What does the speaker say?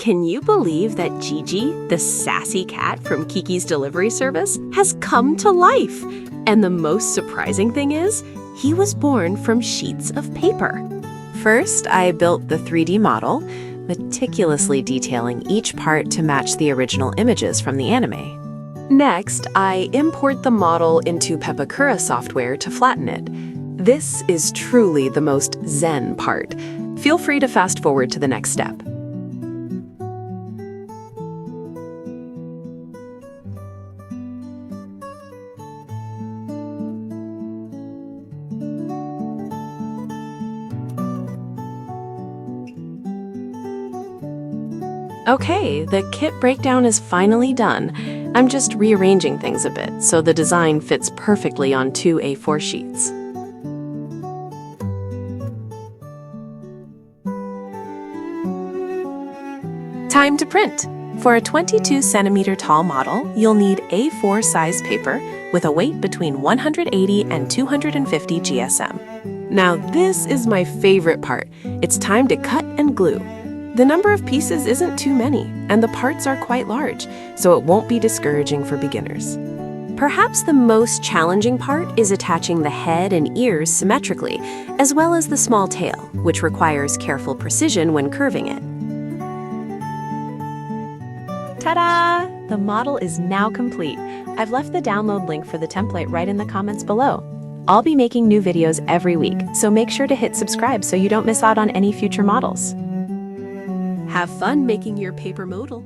Can you believe that Jiji, the sassy cat from Kiki's delivery service, has come to life? And the most surprising thing is, he was born from sheets of paper. First, I built the 3D model, meticulously detailing each part to match the original images from the anime. Next, I import the model into Papercraft software to flatten it. This is truly the most zen part. Feel free to fast forward to the next step. Okay, the kit breakdown is finally done. I'm just rearranging things a bit so the design fits perfectly on 2 A4 sheets. Time to print! For a 22 centimeter tall model, you'll need A4 size paper with a weight between 180 and 250 GSM. Now this is my favorite part. It's time to cut and glue. The number of pieces isn't too many, and the parts are quite large, so it won't be discouraging for beginners. Perhaps the most challenging part is attaching the head and ears symmetrically, as well as the small tail, which requires careful precision when curving it. Ta-da! The model is now complete. I've left the download link for the template right in the comments below. I'll be making new videos every week, so make sure to hit subscribe so you don't miss out on any future models. Have fun making your paper modal.